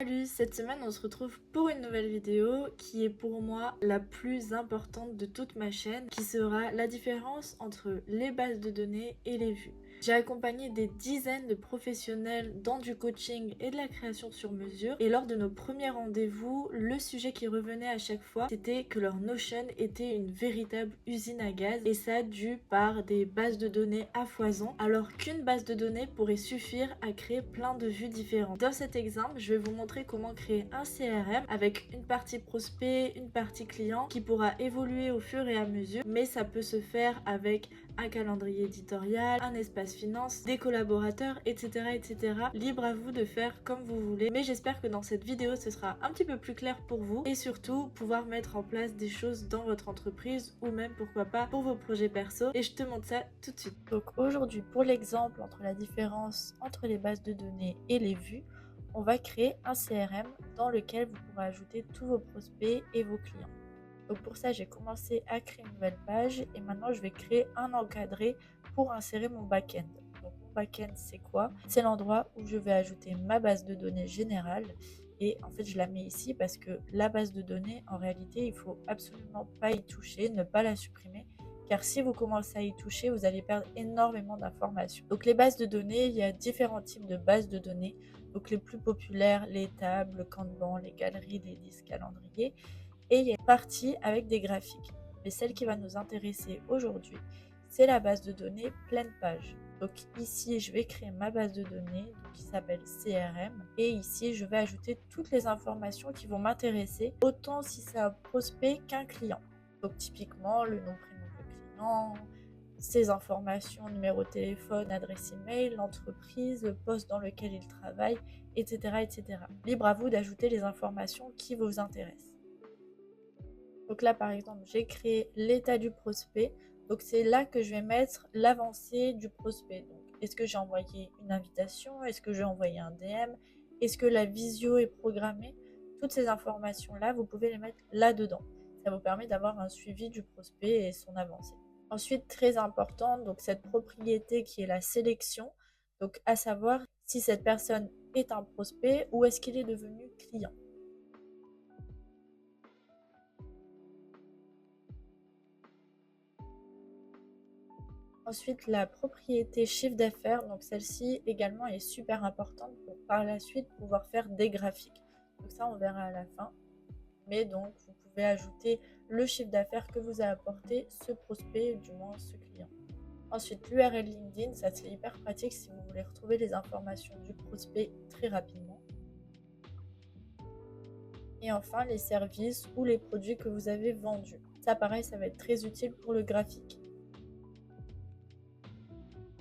Salut, cette semaine on se retrouve pour une nouvelle vidéo qui est pour moi la plus importante de toute ma chaîne, qui sera la différence entre les bases de données et les vues. J'ai accompagné des dizaines de professionnels dans du coaching et de la création sur mesure, et lors de nos premiers rendez-vous, le sujet qui revenait à chaque fois, c'était que leur Notion était une véritable usine à gaz, et ça dû par des bases de données à foison, alors qu'une base de données pourrait suffire à créer plein de vues différentes. Dans cet exemple, je vais vous montrer comment créer un CRM avec une partie prospect, une partie client qui pourra évoluer au fur et à mesure, mais ça peut se faire avec un calendrier éditorial, un espace finance, des collaborateurs, etc., etc. Libre à vous de faire comme vous voulez, mais j'espère que dans cette vidéo ce sera un petit peu plus clair pour vous et surtout pouvoir mettre en place des choses dans votre entreprise ou même pourquoi pas pour vos projets perso, et je te montre ça tout de suite. Donc aujourd'hui, pour l'exemple entre la différence entre les bases de données et les vues, on va créer un CRM dans lequel vous pourrez ajouter tous vos prospects et vos clients. Donc pour ça, j'ai commencé à créer une nouvelle page et maintenant je vais créer un encadré pour insérer mon back-end. Donc mon back-end, c'est quoi? C'est l'endroit où je vais ajouter ma base de données générale, et en fait je la mets ici parce que la base de données, en réalité, il faut absolument pas y toucher, ne pas la supprimer, car si vous commencez à y toucher, vous allez perdre énormément d'informations. Donc les bases de données, il y a différents types de bases de données. Donc les plus populaires, les tables, le Kanban, les galeries, les listes, calendriers. Et il y a une partie avec des graphiques. Mais celle qui va nous intéresser aujourd'hui, c'est la base de données pleine page. Donc ici, je vais créer ma base de données qui s'appelle CRM. Et ici, je vais ajouter toutes les informations qui vont m'intéresser, autant si c'est un prospect qu'un client. Donc typiquement, le nom, prénom du client, ses informations, numéro de téléphone, adresse email, l'entreprise, le poste dans lequel il travaille, etc., etc. Libre à vous d'ajouter les informations qui vous intéressent. Donc là, par exemple, j'ai créé l'état du prospect. Donc c'est là que je vais mettre l'avancée du prospect. Donc, est-ce que j'ai envoyé une invitation? Est-ce que j'ai envoyé un DM? Est-ce que la visio est programmée? Toutes ces informations-là, vous pouvez les mettre là-dedans. Ça vous permet d'avoir un suivi du prospect et son avancée. Ensuite, très important, donc cette propriété qui est la sélection. Donc à savoir si cette personne est un prospect ou est-ce qu'il est devenu client. Ensuite, la propriété chiffre d'affaires, donc celle-ci également est super importante pour par la suite pouvoir faire des graphiques. Donc ça, on verra à la fin. Mais donc, vous pouvez ajouter le chiffre d'affaires que vous a apporté ce prospect, du moins ce client. Ensuite, l'URL LinkedIn, ça c'est hyper pratique si vous voulez retrouver les informations du prospect très rapidement. Et enfin, les services ou les produits que vous avez vendus. Ça, pareil, ça va être très utile pour le graphique.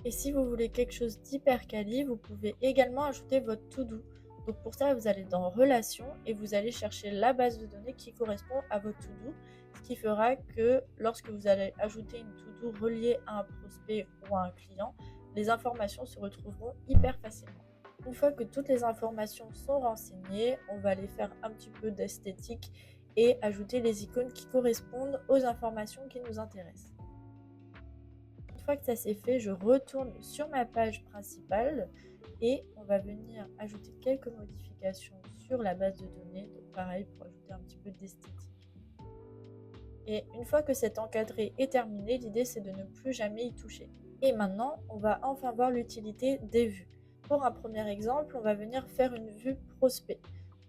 Et si vous voulez quelque chose d'hyper quali, vous pouvez également ajouter votre to-do. Donc pour ça, vous allez dans Relations et vous allez chercher la base de données qui correspond à votre to-do, ce qui fera que lorsque vous allez ajouter une to-do reliée à un prospect ou à un client, les informations se retrouveront hyper facilement. Une fois que toutes les informations sont renseignées, on va aller faire un petit peu d'esthétique et ajouter les icônes qui correspondent aux informations qui nous intéressent. Une fois que ça c'est fait, je retourne sur ma page principale et on va venir ajouter quelques modifications sur la base de données. Donc pareil, pour ajouter un petit peu d'esthétique. Et une fois que cet encadré est terminé, l'idée c'est de ne plus jamais y toucher. Et maintenant, on va enfin voir l'utilité des vues. Pour un premier exemple, on va venir faire une vue prospect.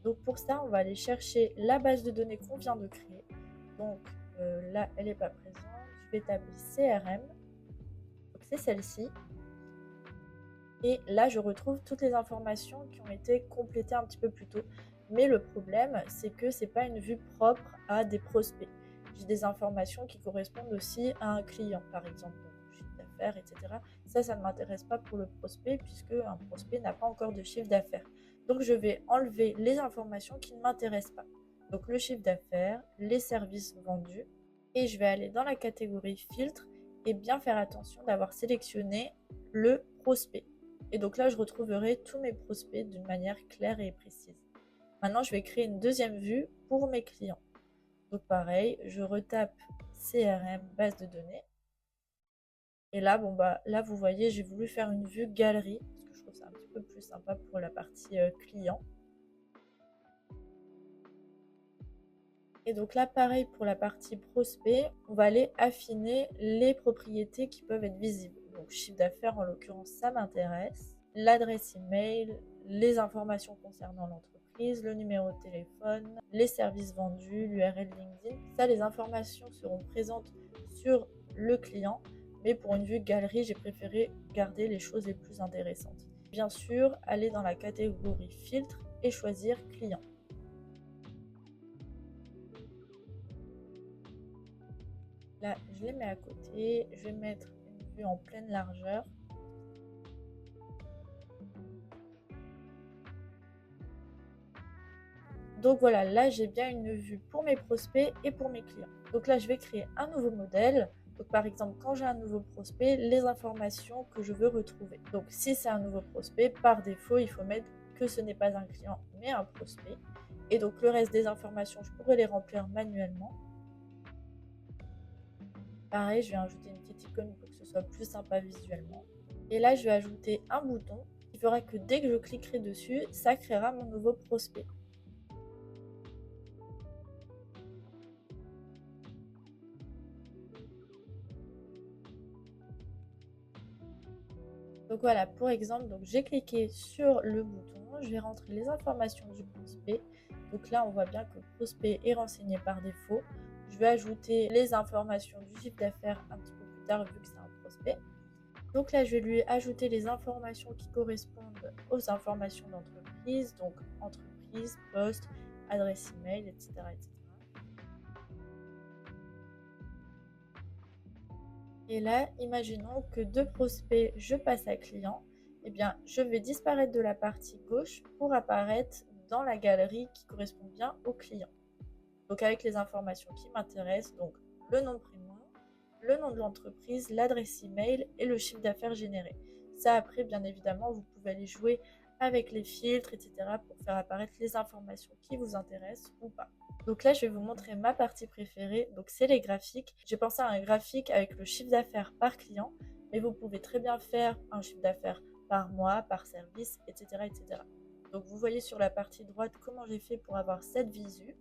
Donc pour ça, on va aller chercher la base de données qu'on vient de créer. Donc là, elle n'est pas présente. Je vais taper CRM. C'est celle-ci. Et là, je retrouve toutes les informations qui ont été complétées un petit peu plus tôt. Mais le problème, c'est que ce n'est pas une vue propre à des prospects. J'ai des informations qui correspondent aussi à un client, par exemple, donc chiffre d'affaires, etc. Ça ne m'intéresse pas pour le prospect, puisque un prospect n'a pas encore de chiffre d'affaires. Donc, je vais enlever les informations qui ne m'intéressent pas. Donc, le chiffre d'affaires, les services vendus. Et je vais aller dans la catégorie filtre et bien faire attention d'avoir sélectionné le prospect. Et donc là, je retrouverai tous mes prospects d'une manière claire et précise. Maintenant, je vais créer une deuxième vue pour mes clients. Donc pareil, je retape CRM, base de données. Et là, là, vous voyez, j'ai voulu faire une vue galerie, parce que je trouve ça un petit peu plus sympa pour la partie client. Et donc là, pareil pour la partie prospect, on va aller affiner les propriétés qui peuvent être visibles. Donc chiffre d'affaires, en l'occurrence, ça m'intéresse. L'adresse email, les informations concernant l'entreprise, le numéro de téléphone, les services vendus, l'URL LinkedIn. Ça, les informations seront présentes sur le client, mais pour une vue galerie, j'ai préféré garder les choses les plus intéressantes. Bien sûr, aller dans la catégorie filtre et choisir client. Là, je les mets à côté. Je vais mettre une vue en pleine largeur. Donc voilà, là j'ai bien une vue pour mes prospects et pour mes clients. Donc là, je vais créer un nouveau modèle. Donc par exemple, quand j'ai un nouveau prospect, les informations que je veux retrouver. Donc si c'est un nouveau prospect, par défaut, il faut mettre que ce n'est pas un client, mais un prospect. Et donc le reste des informations, je pourrais les remplir manuellement. Pareil, je vais ajouter une petite icône pour que ce soit plus sympa visuellement. Et là, je vais ajouter un bouton qui fera que dès que je cliquerai dessus, ça créera mon nouveau prospect. Donc voilà, pour exemple, donc j'ai cliqué sur le bouton, je vais rentrer les informations du prospect. Donc là, on voit bien que le prospect est renseigné par défaut. Je vais ajouter les informations du chiffre d'affaires un petit peu plus tard vu que c'est un prospect. Donc là, je vais lui ajouter les informations qui correspondent aux informations d'entreprise, donc entreprise, poste, adresse email, etc., etc. Et là, imaginons que de prospect, je passe à client. Eh bien, je vais disparaître de la partie gauche pour apparaître dans la galerie qui correspond bien au client. Donc avec les informations qui m'intéressent, donc le nom, prénom, le nom de l'entreprise, l'adresse email et le chiffre d'affaires généré. Ça, après, bien évidemment, vous pouvez aller jouer avec les filtres, etc. pour faire apparaître les informations qui vous intéressent ou pas. Donc là, je vais vous montrer ma partie préférée. Donc c'est les graphiques. J'ai pensé à un graphique avec le chiffre d'affaires par client, mais vous pouvez très bien faire un chiffre d'affaires par mois, par service, etc., etc. Donc vous voyez sur la partie droite comment j'ai fait pour avoir cette visu.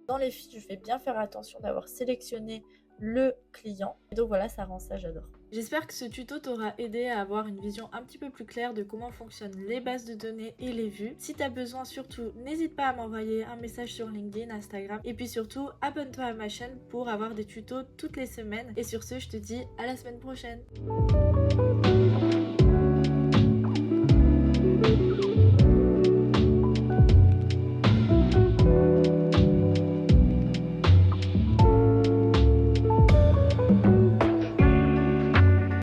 Dans les fiches, je vais bien faire attention d'avoir sélectionné le client. Et donc voilà, ça rend ça, j'adore. J'espère que ce tuto t'aura aidé à avoir une vision un petit peu plus claire de comment fonctionnent les bases de données et les vues. Si tu as besoin, surtout, n'hésite pas à m'envoyer un message sur LinkedIn, Instagram. Et puis surtout, abonne-toi à ma chaîne pour avoir des tutos toutes les semaines. Et sur ce, je te dis à la semaine prochaine.